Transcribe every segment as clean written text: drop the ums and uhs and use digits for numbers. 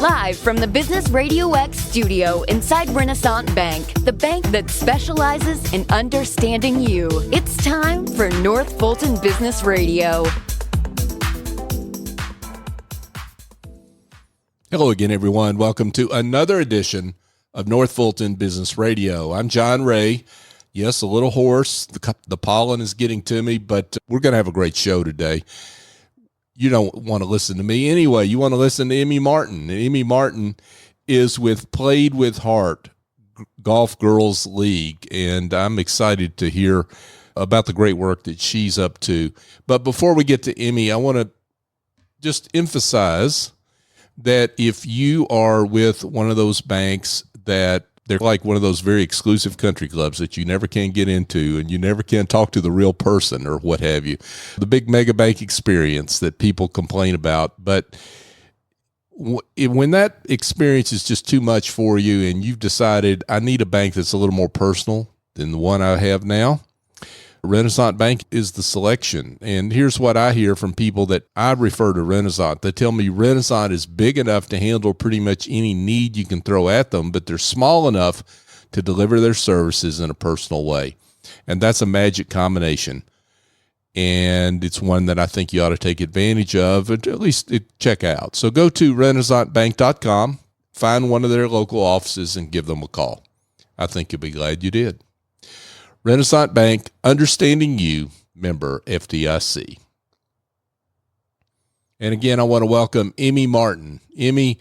Live from the Business RadioX studio inside Renaissance Bank, the bank that specializes in understanding you. It's time for North Fulton Business Radio. Hello again, everyone. Welcome to another edition of North Fulton Business Radio. I'm John Ray. Yes, a little hoarse. The pollen is getting to me, but we're going to have a great show today. You don't want to listen to me anyway. You want to listen to Emmy Martin. And Emmy Martin is with Played with Heart Golf Girls League, and I'm excited to hear about the great work that she's up to. But before we get to Emmy, I want to just emphasize that if you are with one of those banks that they're like one of those very exclusive country clubs that you never can get into and you never can talk to the real person or what have you, the big mega bank experience that people complain about. But when that experience is just too much for you and you've decided, I need a bank that's a little more personal than the one I have now, Renaissance Bank is the selection. And here's what I hear from people that I refer to Renaissance. They tell me Renaissance is big enough to handle pretty much any need you can throw at them, but they're small enough to deliver their services in a personal way. And that's a magic combination. And it's one that I think you ought to take advantage of, and at least check out. So go to renaissancebank.com, find one of their local offices, and give them a call. I think you'll be glad you did. Renaissance Bank, understanding you, member FDIC. And again, I want to welcome Emmy Martin. Emmy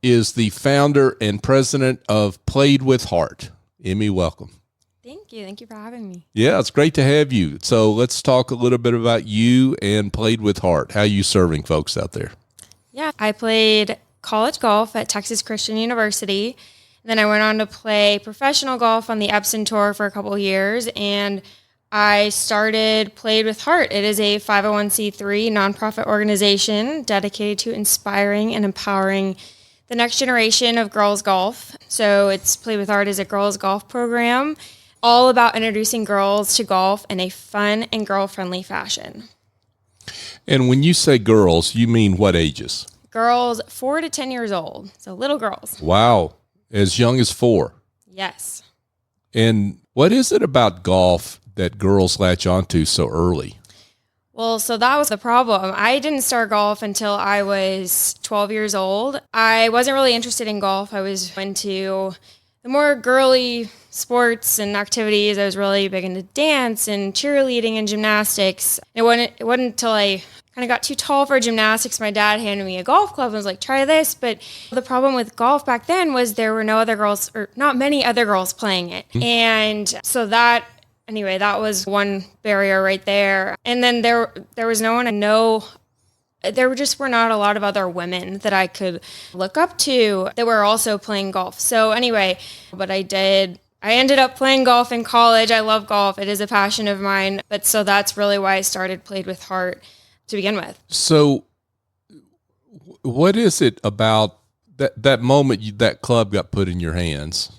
is the founder and president of Played with Heart. Emmy, welcome. Thank you. Thank you for having me. Yeah, it's great to have you. So let's talk a little bit about you and Played with Heart. How are you serving folks out there? Yeah, I played college golf at Texas Christian University. Then I went on to play professional golf on the Epson Tour for a couple of years, and I started Played with Heart. It is a 501c3 nonprofit organization dedicated to inspiring and empowering the next generation of girls golf. So it's Played with Heart is a girls golf program all about introducing girls to golf in a fun and girl-friendly fashion. And when you say girls, you mean what ages? Girls 4 to 10 years old, so little girls. Wow. As young as 4. Yes. And what is it about golf that girls latch onto so early? Well, so that was the problem. I didn't start golf until I was 12 years old. I wasn't really interested in golf. I was into the more girly sports and activities. I was really big into dance and cheerleading and gymnastics. It wasn't until I kind of got too tall for gymnastics, my dad handed me a golf club and was like, try this. But the problem with golf back then was there were no other girls, or not many other girls playing it. Mm-hmm. And so that was one barrier right there. And then there was no one I know. There just were not a lot of other women that I could look up to that were also playing golf. So anyway, but I ended up playing golf in college. I love golf. It is a passion of mine. But so that's really why I started Played with Heart to begin with. So what is it about that moment that club got put in your hands?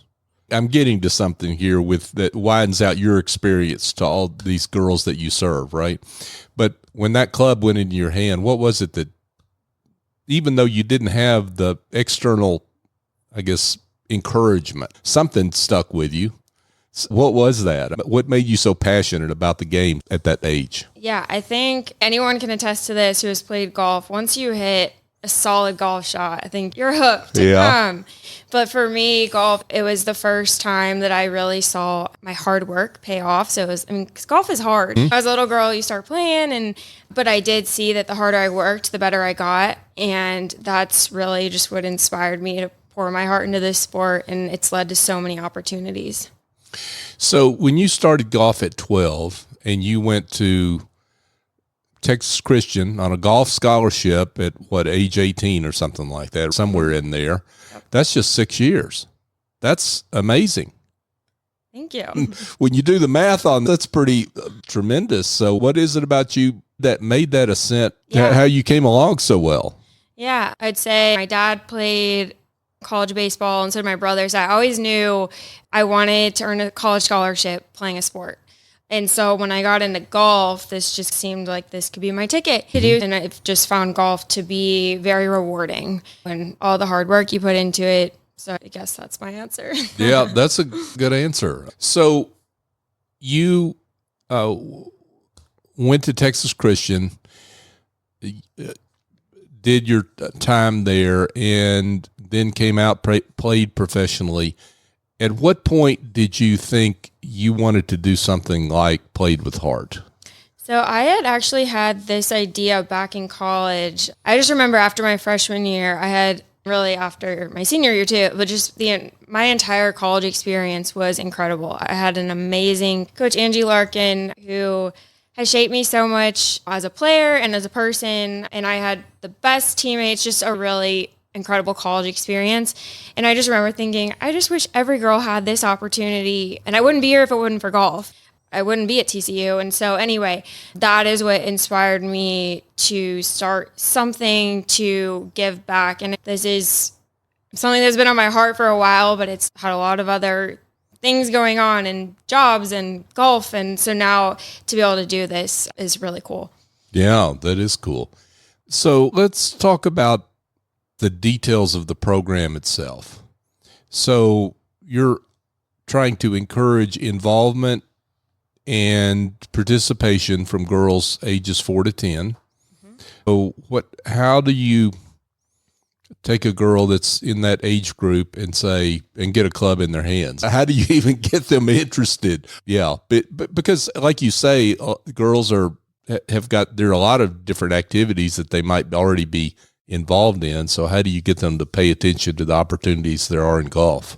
I'm getting to something here with that widens out your experience to all these girls that you serve, right? But when that club went into your hand, what was it that, even though you didn't have the external, I guess, encouragement, something stuck with you? What was that? What made you so passionate about the game at that age? Yeah, I think anyone can attest to this who has played golf. Once you hit a solid golf shot, I think you're hooked. Yeah. But for me, golf, it was the first time that I really saw my hard work pay off. So it was, because golf is hard. Mm-hmm. As a little girl, you start playing, but I did see that the harder I worked, the better I got. And that's really just what inspired me to pour my heart into this sport. And it's led to so many opportunities. So when you started golf at 12 and you went to Texas Christian on a golf scholarship at age 18 or something like that, somewhere in there, that's just 6 years. That's amazing. Thank you. When you do the math on that's pretty tremendous. So what is it about you that made that ascent, how you came along so well? Yeah, I'd say my dad played college baseball, and so did my brothers. I always knew I wanted to earn a college scholarship playing a sport. And so when I got into golf, this just seemed like this could be my ticket to do. And I've just found golf to be very rewarding and all the hard work you put into it. So I guess that's my answer. Yeah, that's a good answer. So you went to Texas Christian, did your time there, and then came out, played professionally. At what point did you think you wanted to do something like Played with Heart? So I had actually had this idea back in college. I just remember after my freshman year, I had really after my senior year too, but just my entire college experience was incredible. I had an amazing coach, Angie Larkin, who has shaped me so much as a player and as a person. And I had the best teammates, just a really incredible college experience. And I just remember thinking, I just wish every girl had this opportunity. And I wouldn't be here if it wasn't for golf. I wouldn't be at TCU. And so anyway, that is what inspired me to start something to give back. And this is something that's been on my heart for a while, but it's had a lot of other things going on and jobs and golf. And so now to be able to do this is really cool. Yeah, that is cool. So let's talk about the details of the program itself. So you're trying to encourage involvement and participation from girls ages 4 to 10. Mm-hmm. So how do you take a girl that's in that age group and get a club in their hands? How do you even get them interested? Yeah. But because like you say, girls there are a lot of different activities that they might already be involved in. So how do you get them to pay attention to the opportunities there are in golf?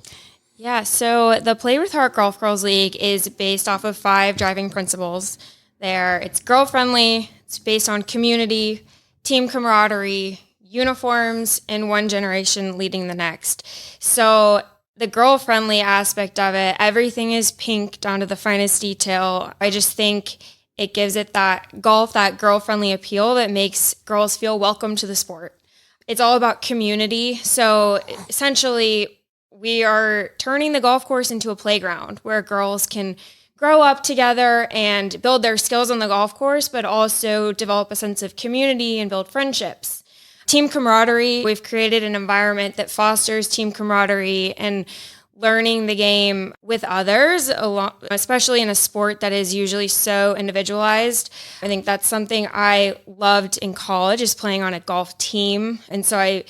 Yeah, so the Play with Heart Golf Girls League is based off of 5 driving principles there. It's girl-friendly, it's based on community, team camaraderie, uniforms, and one generation leading the next. So the girl-friendly aspect of it, everything is pink down to the finest detail. I just think it gives it that girl-friendly appeal that makes girls feel welcome to the sport. It's all about community. So essentially, we are turning the golf course into a playground where girls can grow up together and build their skills on the golf course, but also develop a sense of community and build friendships. Team camaraderie, we've created an environment that fosters team camaraderie and learning the game with others, especially in a sport that is usually so individualized. I think that's something I loved in college, is playing on a golf team. And so I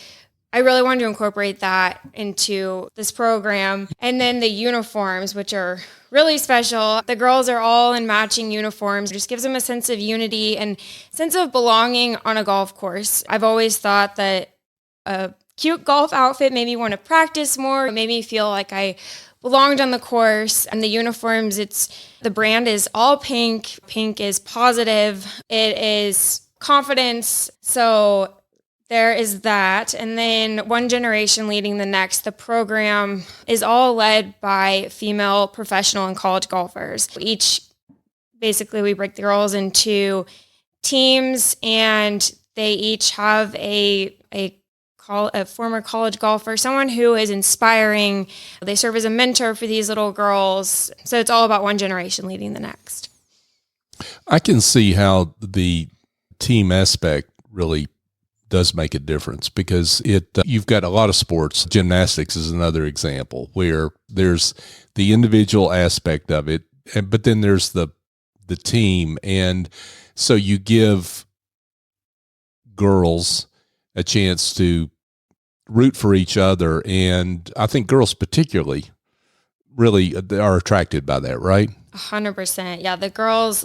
really wanted to incorporate that into this program. And then the uniforms, which are really special. The girls are all in matching uniforms. It just gives them a sense of unity and sense of belonging on a golf course. I've always thought that a cute golf outfit made me want to practice more. It made me feel like I belonged on the course. And the uniforms, the brand is all pink. Pink is positive. It is confidence. So there is that. And then one generation leading the next. The program is all led by female professional and college golfers. Basically, we break the girls into teams, and they each have a former college golfer, someone who is inspiring. They serve as a mentor for these little girls. So it's all about one generation leading the next. I can see how the team aspect really does make a difference, because you've got a lot of sports. Gymnastics is another example where there's the individual aspect of it, but then there's the team. And so you give girls a chance to root for each other. And I think girls particularly really are attracted by that, right? 100%. Yeah. The girls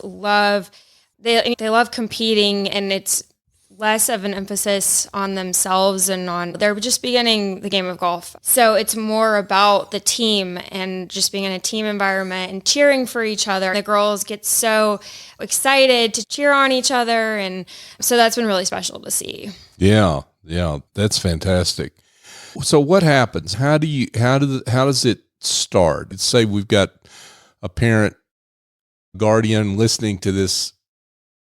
they love competing, and it's less of an emphasis on themselves and they're just beginning the game of golf. So it's more about the team and just being in a team environment and cheering for each other. The girls get so excited to cheer on each other. And so that's been really special to see. Yeah. That's fantastic. So what happens? How does it start? Let's say we've got a parent, guardian listening to this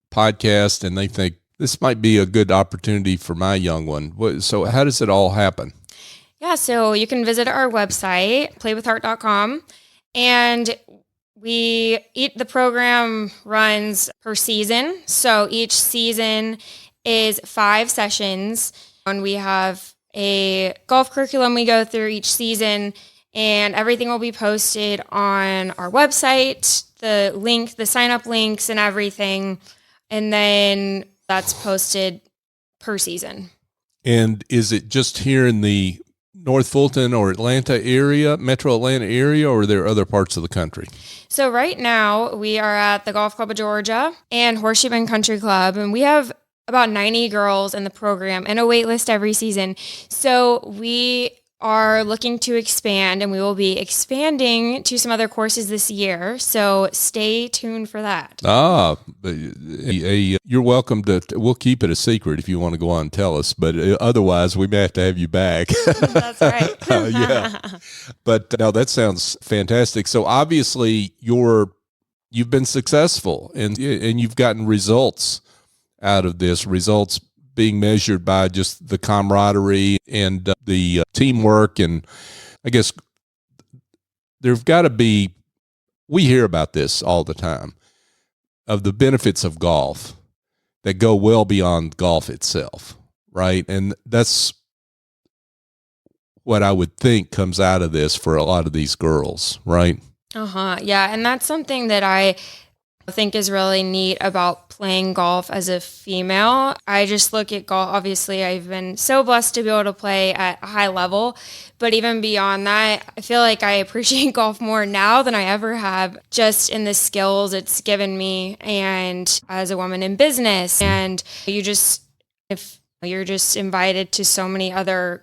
podcast, and they think, this might be a good opportunity for my young one. So how does it all happen? Yeah, so you can visit our website, playwithheart.com, and The program runs per season. So each season is 5 sessions, and we have a golf curriculum we go through each season, and everything will be posted on our website, the sign-up links and everything, and then that's posted per season. And is it just here in the North Fulton or Atlanta area, metro Atlanta area, or are there other parts of the country? So right now we are at the Golf Club of Georgia and Horseshoe Bend Country Club, and we have about 90 girls in the program and a wait list every season. So we are looking to expand, and we will be expanding to some other courses this year. So stay tuned for that. You're welcome to, we'll keep it a secret if you want to go on and tell us, but otherwise we may have to have you back. That's right. Yeah. But no, that sounds fantastic. So obviously you've been successful and you've gotten results out of this, results being measured by just the camaraderie and the teamwork. And I guess there've got to be, we hear about this all the time, of the benefits of golf that go well beyond golf itself, right? And that's what I would think comes out of this for a lot of these girls, right? Yeah, and that's something that I think is really neat about playing golf as a female. I just look at golf. Obviously, I've been so blessed to be able to play at a high level, but even beyond that, I feel like I appreciate golf more now than I ever have, just in the skills it's given me and as a woman in business. And if you're just invited to so many other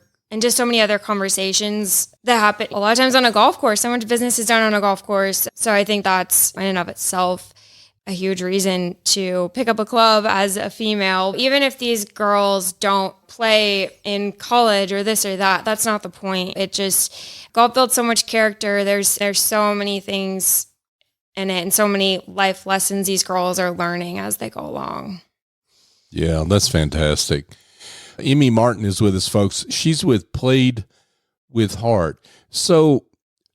conversations that happen a lot of times on a golf course. So much business is done on a golf course. So I think that's in and of itself a huge reason to pick up a club as a female. Even if these girls don't play in college or this or that, that's not the point. Golf builds so much character. There's so many things in it and so many life lessons these girls are learning as they go along. Yeah, that's fantastic. Emmy Martin is with us, folks. She's with Played with Heart. So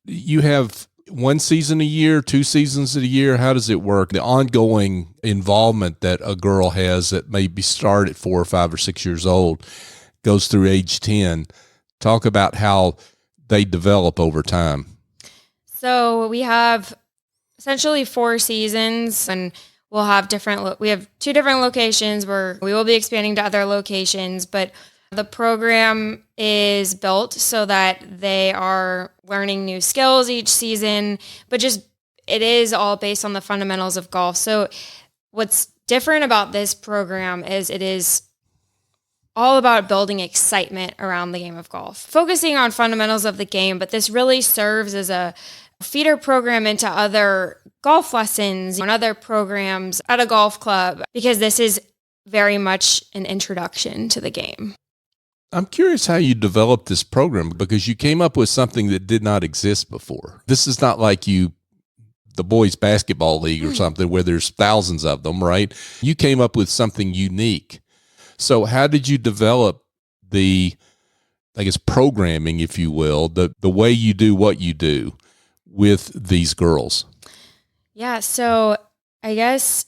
you have one season a year, 2 seasons a year? How does it work? The ongoing involvement that a girl has that maybe start at 4 or 5 or 6 years old goes through age 10. Talk about how they develop over time. So we have essentially 4 seasons, and we have 2 different locations where we will be expanding to other locations, but the program is built so that they are learning new skills each season, but it is all based on the fundamentals of golf. So what's different about this program is it is all about building excitement around the game of golf, focusing on fundamentals of the game, but this really serves as a feeder program into other golf lessons and other programs at a golf club, because this is very much an introduction to the game. I'm curious how you developed this program, because you came up with something that did not exist before. This is not like the boys basketball league or something where there's thousands of them, right? You came up with something unique. So how did you develop the, I guess, programming, if you will, the way you do what you do with these girls? Yeah, so I guess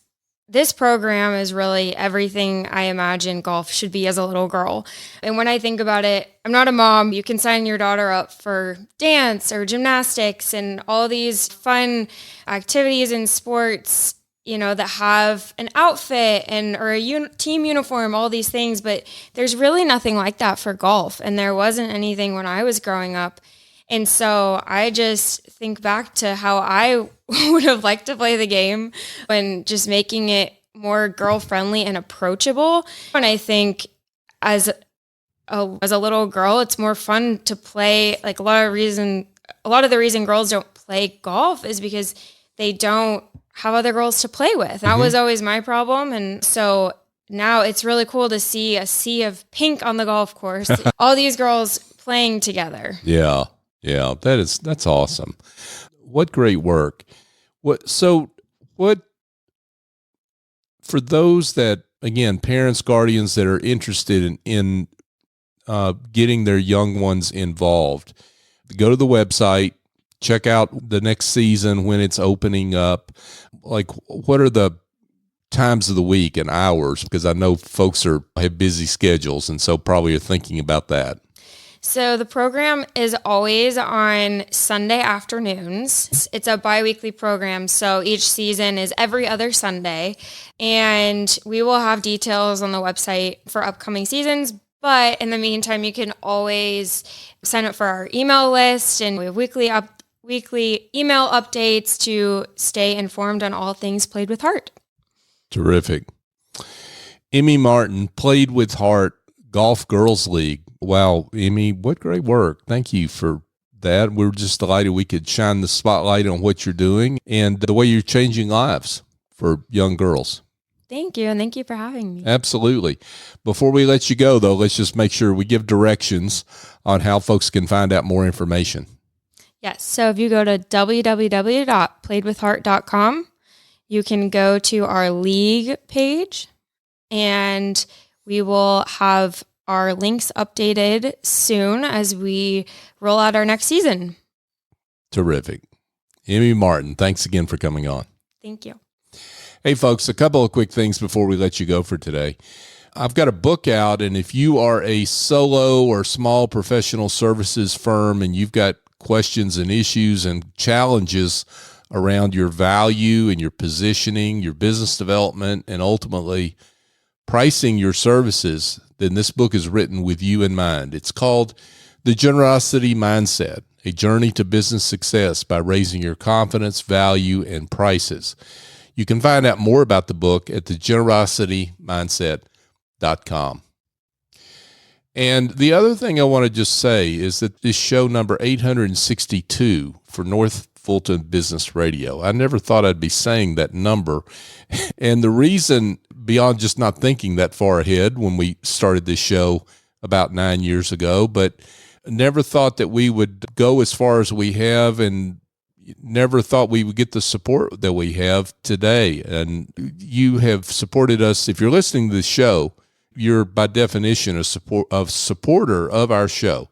this program is really everything I imagine golf should be as a little girl. And when I think about it, I'm not a mom. You can sign your daughter up for dance or gymnastics and all these fun activities and sports, that have an outfit or a team uniform, all these things. But there's really nothing like that for golf. And there wasn't anything when I was growing up. And so I just think back to how I would have liked to play the game and just making it more girl-friendly and approachable. And I think as a little girl, it's more fun to play. Like a lot of the reason girls don't play golf is because they don't have other girls to play with. That was always my problem. And so now it's really cool to see a sea of pink on the golf course, all these girls playing together. Yeah. Yeah, that's awesome. What great work. For those that, again, parents, guardians that are interested in getting their young ones involved, go to the website, check out the next season when it's opening up? Like, what are the times of the week and hours? Because I know folks have busy schedules, and so probably are thinking about that. So the program is always on Sunday afternoons. It's a biweekly program, so each season is every other Sunday, and we will have details on the website for upcoming seasons. But in the meantime, you can always sign up for our email list, and we have weekly email updates to stay informed on all things Played with Heart. Terrific. Emmy Martin, Played with Heart Golf Girls League. Wow, Emmy, what great work. Thank you for that. We're just delighted we could shine the spotlight on what you're doing and the way you're changing lives for young girls. Thank you, and thank you for having me. Absolutely. Before we let you go, though, let's just make sure we give directions on how folks can find out more information. Yes, so if you go to www.playedwithheart.com, you can go to our league page, and we will have our links updated soon as we roll out our next season. Terrific. Emmy Martin, thanks again for coming on. Thank you. Hey, folks, a couple of quick things before we let you go for today. I've got a book out, and if you are a solo or small professional services firm and you've got questions and issues and challenges around your value and your positioning, your business development, and ultimately pricing your services, then this book is written with you in mind. It's called The Generosity Mindset, A Journey to Business Success by Raising Your Confidence, Value, and Prices. You can find out more about the book at thegenerositymindset.com. And the other thing I want to just say is that this show number 862 for North Fulton Business Radio. I never thought I'd be saying that number. And the reason, beyond just not thinking that far ahead when we started this show about 9 years ago, but never thought that we would go as far as we have, and never thought we would get the support that we have today. And you have supported us. If you're listening to this show, you're by definition a supporter of our show.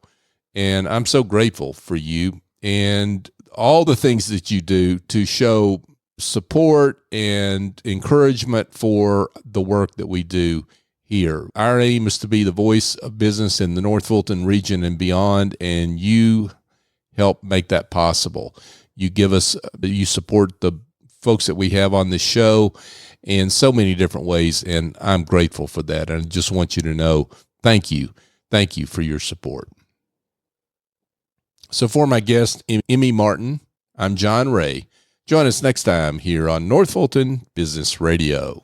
And I'm so grateful for you and all the things that you do to show support and encouragement for the work that we do here. Our aim is to be the voice of business in the North Fulton region and beyond, and you help make that possible. You support the folks that we have on this show in so many different ways, and I'm grateful for that. And I just want you to know, thank you. Thank you for your support. So for my guest, Emmy Martin, I'm John Ray. Join us next time here on North Fulton Business Radio.